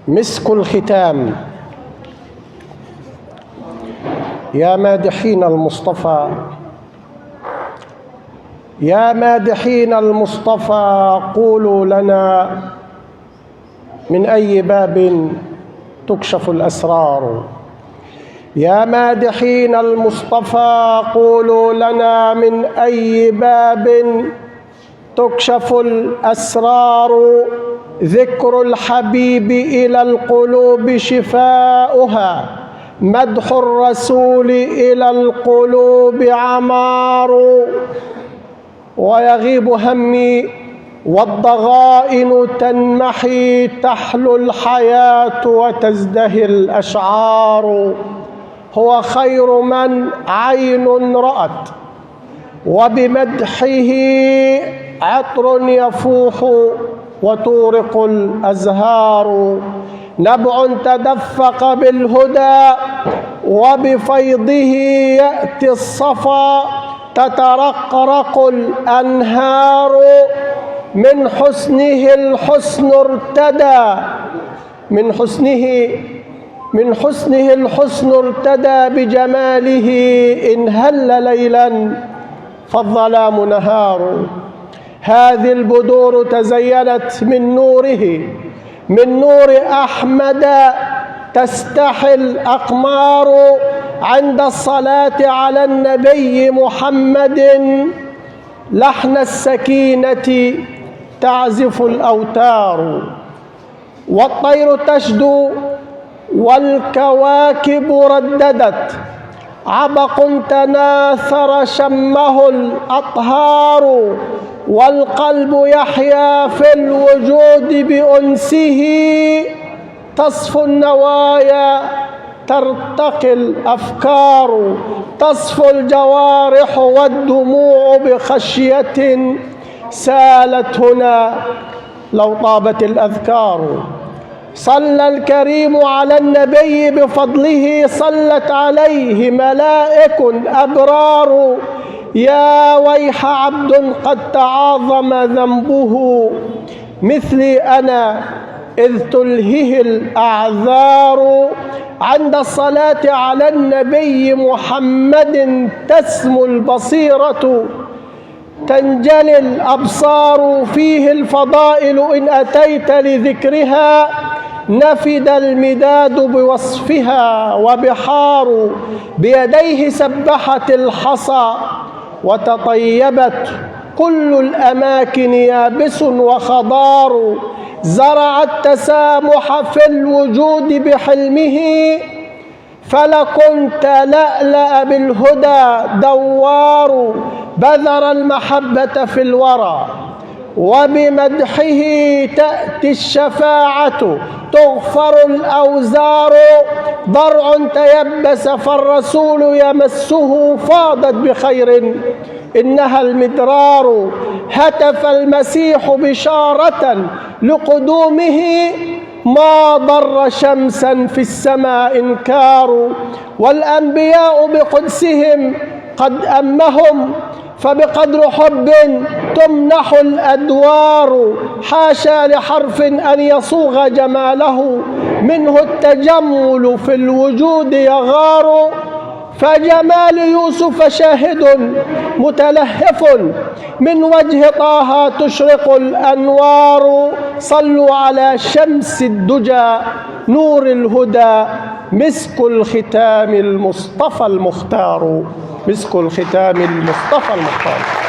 مسك الختام. يا مادحين المصطفى، يا مادحين المصطفى، قولوا لنا من أي باب تكشف الأسرار. يا مادحين المصطفى، قولوا لنا من أي باب تكشف الأسرار. ذكر الحبيب إلى القلوب شفاؤها، مدح الرسول إلى القلوب عمار. ويغيب همي والضغائن تنمحي، تحلو الحياة وتزدهي الأشعار. هو خير من عين رأت، وبمدحه عطر يفوح وتورق الأزهار. نبع تدفق بالهدى، وبفيضه يأتي الصفا، تترقرق الأنهار. من حسنه الحسن ارتدى، من حسنه الحسن ارتدى، بجماله إن هل ليلا فالظلام نهار. هذه البدور تزينت من نوره، من نور أحمد تستحي الأقمار. عند الصلاة على النبي محمد لحن السكينة تعزف الأوتار. والطير تشدو والكواكب رددت، عبق تناثر شمه الأطهار. والقلب يحيا في الوجود بأنسه، تصفو النوايا ترتقي الأفكار. تصفو الجوارح والدموع بخشية، سالت هنا لو طابت الأذكار. صلى الكريم على النبي بفضله، صلت عليه ملائك أبرار. يا ويح عبد قد تعاظم ذنبه، مثلي أنا إذ تلهه الأعذار. عند الصلاة على النبي محمد تسمو البصيرة، تنجلي الأبصار. فيه الفضائل إن أتيت لذكرها، نفد المداد بوصفها. وبحار بيديه سبحت الحصى، وتطيبت كل الأماكن يابس وخضار. زرع التسامح في الوجود بحلمه، فلكن تلألأ بالهدى دوار. بذر المحبة في الورى، وبمدحه تأتي الشفاعة، تغفر الأوزار. ضرع تيبس فالرسول يمسه، فاضت بخير إنها المدرار. هتف المسيح بشارة لقدومه، ما ضر شمسا في السماء إنكار. والأنبياء بقدسهم قد أمهم، فبقدر حب تمنح الأدوار. حاشا لحرف أن يصوغ جماله، منه التجمل في الوجود يغار. فجمال يوسف شاهد متلهف، من وجه طه تشرق الأنوار. صلوا على شمس الدجى نور الهدى، مسك الختام المصطفى المختار. مسك الختام المصطفى المختار.